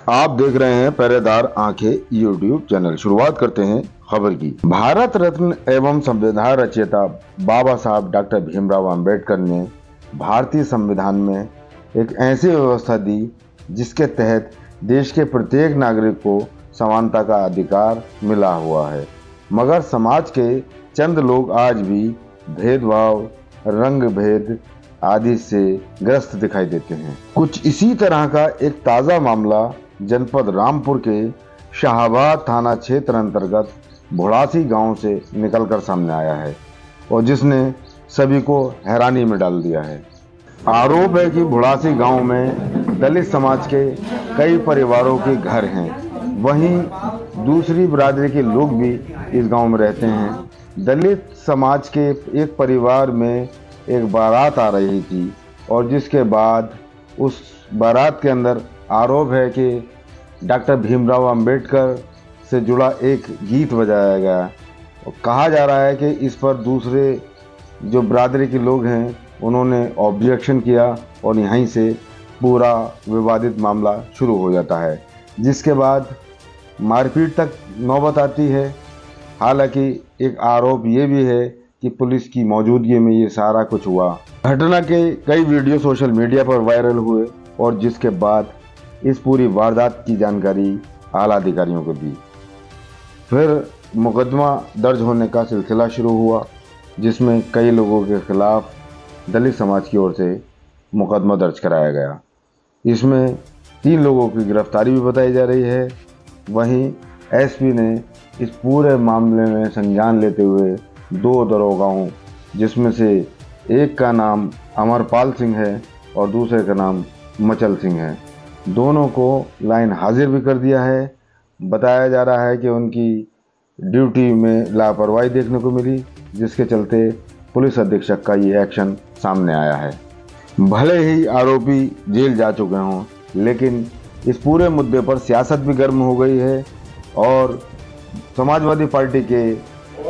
आप देख रहे हैं पहरेदार आंखें यूट्यूब चैनल। शुरुआत करते हैं खबर की। भारत रत्न एवं संविधान रचयिता बाबा साहब डॉक्टर भीमराव अंबेडकर ने भारतीय संविधान में एक ऐसी व्यवस्था दी जिसके तहत देश के प्रत्येक नागरिक को समानता का अधिकार मिला हुआ है, मगर समाज के चंद लोग आज भी भेदभाव, रंग भेद आदि से ग्रस्त दिखाई देते हैं। कुछ इसी तरह का एक ताज़ा मामला जनपद रामपुर के शाहबाद थाना क्षेत्र अंतर्गत भुड़ासी गांव से निकलकर सामने आया है और जिसने सभी को हैरानी में डाल दिया है। आरोप है कि भुड़ासी गांव में दलित समाज के कई परिवारों के घर हैं, वहीं दूसरी बिरादरी के लोग भी इस गांव में रहते हैं। दलित समाज के एक परिवार में एक बारात आ रही थी और जिसके बाद उस बारात के अंदर आरोप है कि डॉक्टर भीमराव अंबेडकर से जुड़ा एक गीत बजाया गया और कहा जा रहा है कि इस पर दूसरे जो बिरादरी के लोग हैं उन्होंने ऑब्जेक्शन किया और यहीं से पूरा विवादित मामला शुरू हो जाता है, जिसके बाद मारपीट तक नौबत आती है। हालांकि एक आरोप ये भी है कि पुलिस की मौजूदगी में ये सारा कुछ हुआ। घटना के कई वीडियो सोशल मीडिया पर वायरल हुए और जिसके बाद इस पूरी वारदात की जानकारी आला अधिकारियों को दी। फिर मुकदमा दर्ज होने का सिलसिला शुरू हुआ, जिसमें कई लोगों के खिलाफ दलित समाज की ओर से मुकदमा दर्ज कराया गया। इसमें 3 लोगों की गिरफ्तारी भी बताई जा रही है। वहीं एसपी ने इस पूरे मामले में संज्ञान लेते हुए 2 दरोगाओं, जिसमें से एक का नाम अमरपाल सिंह है और दूसरे का नाम मचल सिंह है, दोनों को लाइन हाजिर भी कर दिया है। बताया जा रहा है कि उनकी ड्यूटी में लापरवाही देखने को मिली, जिसके चलते पुलिस अधीक्षक का ये एक्शन सामने आया है। भले ही आरोपी जेल जा चुके हों, लेकिन इस पूरे मुद्दे पर सियासत भी गर्म हो गई है और समाजवादी पार्टी के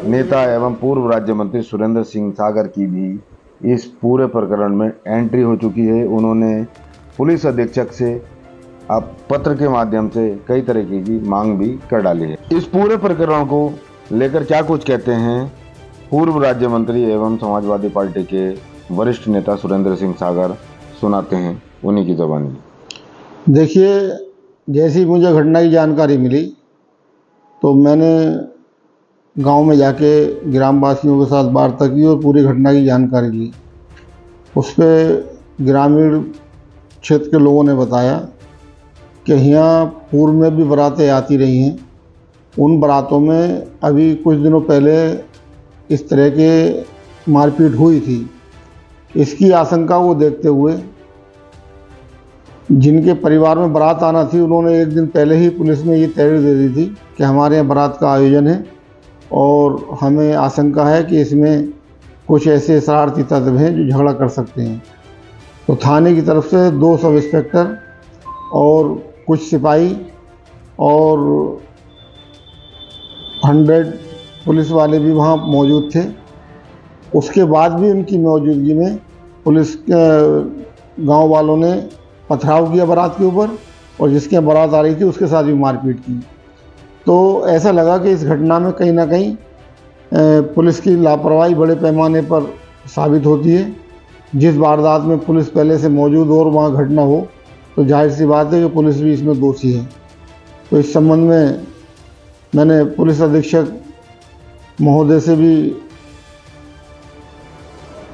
नेता एवं पूर्व राज्य मंत्री सुरेंद्र सिंह सागर की भी इस पूरे प्रकरण में एंट्री हो चुकी है। उन्होंने पुलिस अधीक्षक से अब पत्र के माध्यम से कई तरीके की मांग भी कर डाली है। इस पूरे प्रकरण को लेकर क्या कुछ कहते हैं पूर्व राज्य मंत्री एवं समाजवादी पार्टी के वरिष्ठ नेता सुरेंद्र सिंह सागर, सुनाते हैं उन्हीं की ज़बानी। देखिए, जैसी मुझे घटना की जानकारी मिली तो मैंने गांव में जाके ग्रामवासियों के साथ वार्ता की और पूरी घटना की जानकारी ली। उस पर ग्रामीण क्षेत्र के लोगों ने बताया कि यहाँ पूर्व में भी बारातें आती रही हैं। उन बारातों में अभी कुछ दिनों पहले इस तरह के मारपीट हुई थी। इसकी आशंका को देखते हुए जिनके परिवार में बारात आना थी, उन्होंने एक दिन पहले ही पुलिस में ये तहरीर दे दी थी कि हमारे यहाँ बारात का आयोजन है और हमें आशंका है कि इसमें कुछ ऐसे शरारती तत्व हैं जो झगड़ा कर सकते हैं। तो थाने की तरफ से 2 सब इंस्पेक्टर और कुछ सिपाही और 100 पुलिस वाले भी वहाँ मौजूद थे। उसके बाद भी उनकी मौजूदगी में पुलिस के गांव वालों ने पथराव किया बारात के ऊपर और जिसके बारात आ रही थी उसके साथ भी मारपीट की। तो ऐसा लगा कि इस घटना में कहीं ना कहीं पुलिस की लापरवाही बड़े पैमाने पर साबित होती है। जिस वारदात में पुलिस पहले से मौजूद हो और वहाँ घटना हो तो जाहिर सी बात है कि पुलिस भी इसमें दोषी है। तो इस संबंध में मैंने पुलिस अधीक्षक महोदय से भी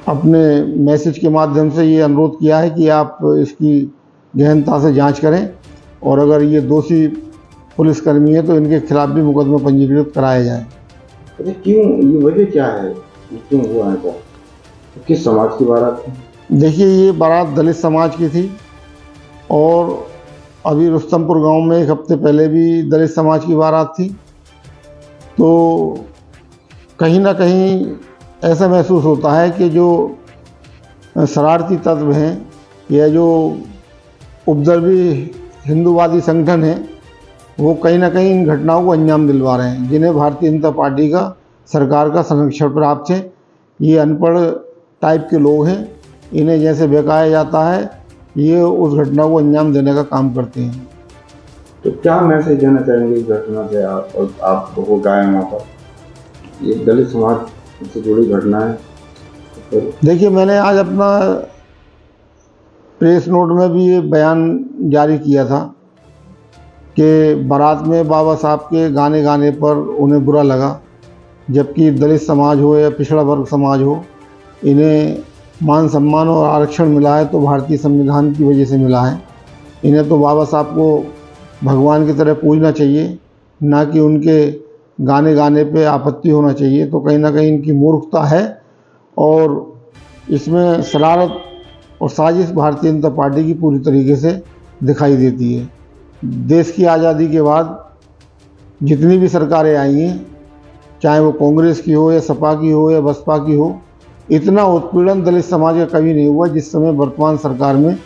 अपने मैसेज के माध्यम से ये अनुरोध किया है कि आप इसकी गहनता से जांच करें और अगर ये दोषी पुलिसकर्मी है तो इनके खिलाफ भी मुकदमा पंजीकृत कराया जाए। अरे क्यों, ये वजह क्या है, क्यों हुआ है? तो किस समाज की बारात थी? देखिए, ये बारात दलित समाज की थी और अभी रुस्तमपुर गांव में एक हफ्ते पहले भी दलित समाज की बारात थी। तो कहीं ना कहीं ऐसा महसूस होता है कि जो शरारती तत्व हैं या जो उपद्रवी हिंदूवादी संगठन हैं वो कहीं ना कहीं इन घटनाओं को अंजाम दिलवा रहे हैं, जिन्हें भारतीय जनता पार्टी का सरकार का संरक्षण प्राप्त है। ये अनपढ़ टाइप के लोग हैं, इन्हें जैसे बहकाया जाता है ये उस घटना को अंजाम देने का काम करते हैं। तो क्या मैसेज देना चाहेंगे इस घटना से आप हो गए वहाँ पर, ये दलित समाज से जुड़ी घटना है? तो देखिए, मैंने आज अपना प्रेस नोट में भी ये बयान जारी किया था कि बारात में बाबा साहब के गाने गाने पर उन्हें बुरा लगा, जबकि दलित समाज हो या पिछड़ा वर्ग समाज हो, इन्हें मान सम्मान और आरक्षण मिला है तो भारतीय संविधान की वजह से मिला है। इन्हें तो बाबा साहब को भगवान की तरह पूजना चाहिए, ना कि उनके गाने गाने पे आपत्ति होना चाहिए। तो कहीं ना कहीं इनकी मूर्खता है और इसमें शरारत और साजिश भारतीय जनता पार्टी की पूरी तरीके से दिखाई देती है। देश की आज़ादी के बाद जितनी भी सरकारें आई हैं, चाहे वो कांग्रेस की हो या सपा की हो या बसपा की हो, इतना उत्पीड़न दलित समाज का कभी नहीं हुआ जिस समय वर्तमान सरकार में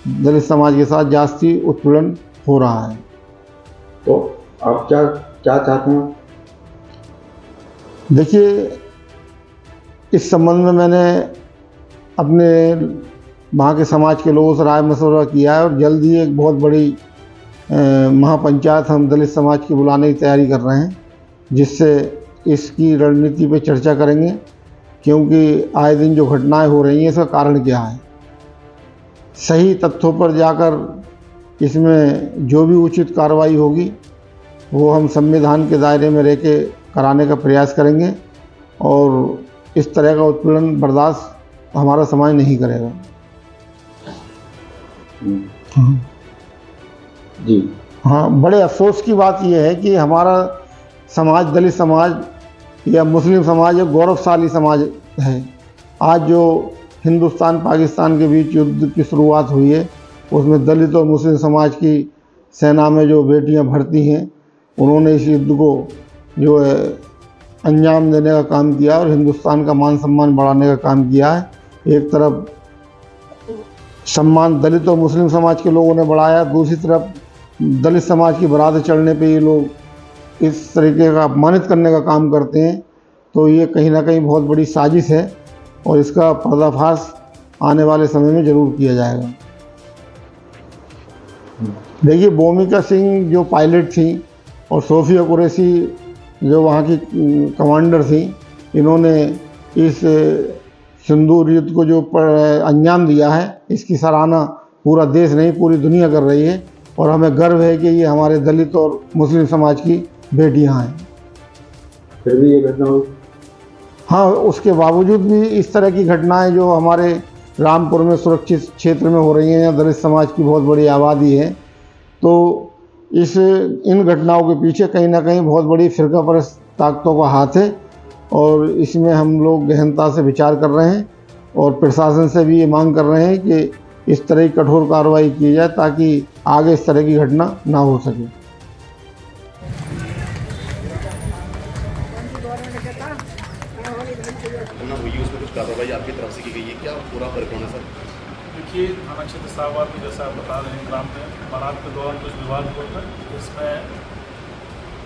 दलित समाज के साथ जास्ती उत्पीड़न हो रहा है। तो आप क्या चाहते हैं? देखिए, इस संबंध में मैंने अपने वहाँ के समाज के लोगों से राय मशवरा किया है और जल्द ही एक बहुत बड़ी महापंचायत हम दलित समाज की बुलाने की तैयारी कर रहे हैं, जिससे इसकी रणनीति पे चर्चा करेंगे, क्योंकि आए दिन जो घटनाएं हो रही हैं इसका कारण क्या है। सही तथ्यों पर जाकर इसमें जो भी उचित कार्रवाई होगी वो हम संविधान के दायरे में रह के कराने का प्रयास करेंगे और इस तरह का उत्पीड़न बर्दाश्त हमारा समाज नहीं करेगा। जी हाँ, बड़े अफसोस की बात यह है कि हमारा समाज, दलित समाज या मुस्लिम समाज एक गौरवशाली समाज है। आज जो हिंदुस्तान पाकिस्तान के बीच युद्ध की शुरुआत हुई है उसमें दलित और मुस्लिम समाज की सेना में जो बेटियां भर्ती हैं उन्होंने इस युद्ध को जो है अंजाम देने का काम किया और हिंदुस्तान का मान सम्मान बढ़ाने का काम किया है। एक तरफ सम्मान दलित और मुस्लिम समाज के लोगों ने बढ़ाया, दूसरी तरफ दलित समाज की बारात चढ़ने पे ये लोग इस तरीके का अपमानित करने का काम करते हैं। तो ये कहीं ना कहीं बहुत बड़ी साजिश है और इसका पर्दाफाश आने वाले समय में ज़रूर किया जाएगा। देखिए, भूमिका सिंह जो पायलट थी और सोफिया कुरैशी जो वहाँ की कमांडर थी, इन्होंने इस सिंदूर युद्ध को जो अंजाम दिया है इसकी सराहना पूरा देश नहीं पूरी दुनिया कर रही है और हमें गर्व है कि ये हमारे दलित और मुस्लिम समाज की बेटियां हैं। फिर भी ये घटना हुई? हाँ, उसके बावजूद भी इस तरह की घटनाएं जो हमारे रामपुर में सुरक्षित क्षेत्र में हो रही हैं या दलित समाज की बहुत बड़ी आबादी है, तो इन घटनाओं के पीछे कहीं ना कहीं बहुत बड़ी फिरकापरस्त ताकतों का हाथ है और इसमें हम लोग गहनता से विचार कर रहे हैं और प्रशासन से भी ये मांग कर रहे हैं कि इस तरह की कठोर कार्रवाई की जाए ताकि आगे इस तरह की घटना ना हो सके। उसमें कुछ कार्रवाई आपकी तरफ से की गई है, क्या पूरा परिपूर्ण है सर? देखिए, थाना क्षेत्र साहबाद में जैसा आप बता रहे हैं, ग्राम में बारात के दौरान कुछ विवाद हुआ था, इसमें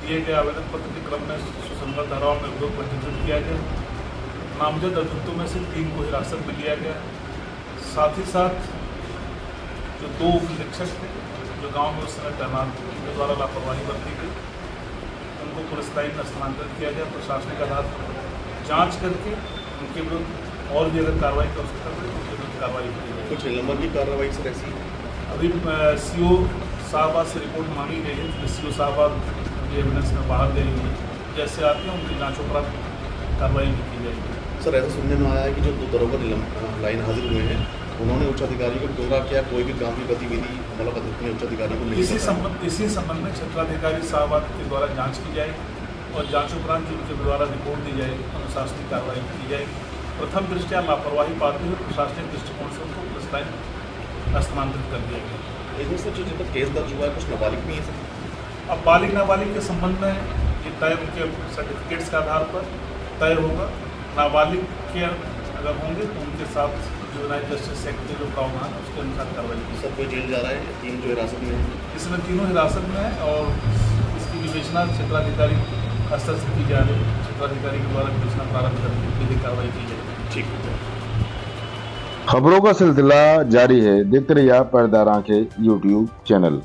दिए गए आवेदन पत्र के क्रम में सुसंगत धाराओं में विरोध पंजीकृत किया गया। नामजद अभियुक्तों में से 3 को हिरासत में लिया गया। साथ ही साथ जो 2 निरीक्षक थे जो गांव में उस समय तैनात थे, उनके द्वारा लापरवाही बरती गई, उनको पुलिस लाइन में स्थानांतरित किया गया। प्रशासनिक आधार पर जाँच करके उनके विरुद्ध और भी अगर कार्रवाई कर सकता है उनके विरुद्ध कार्रवाई की जाए। कुछ निलंबन की कार्रवाई सर ऐसी? अभी CO साहबाद से रिपोर्ट मांगी गई है, CO साहबाद ये एविडेंस में बाहर गई हुई है, जैसे आती है उनकी जाँच उपरांत कार्रवाई भी की जाएगी। सर, ऐसा सुनने में आया है कि जो 2 दरोगा लाइन हाजिर हुए हैं उन्होंने उच्च अधिकारी को डोरा किया, कोई भी काम की गतिविधि मतलब अपने उच्च अधिकारी को इसी संबंध में क्षेत्राधिकारी साहबाद के द्वारा जाँच की जाएगी और जाँच उपरांत जो उनके द्वारा रिपोर्ट दी जाएगी अनुशासनिक कार्रवाई की जाएगी। प्रथम दृष्टया लापरवाही पाते हुए प्रशासनिक दृष्टिकोण से उनको पुलिस लाइन स्थानांतरित कर दिया गया। इसमें सर जो जितना केस दर्ज हुआ है कुछ नाबालिग भी है सर? अब बालिग नाबालिग के संबंध में ये तय उनके सर्टिफिकेट्स के आधार पर तय होगा। नाबालिग के अगर होंगे तो उनके साथ जुवेनाइल जस्टिस एक्ट के जो प्रावधान है उसके अनुसार कार्रवाई की। सर, कोई जेल जा रहा है? 3 जो हिरासत में है? इसमें 3 हिरासत में है और इसकी विवेचना क्षेत्राधिकारी स्तर से की जा रही है। क्षेत्राधिकारी के द्वारा विवेचना प्रारंभ करके विधिक कार्रवाई की जाएगी। ठीक है। खबरों का सिलसिला जारी है, देखते रहिए पर्दार आंखें YouTube चैनल।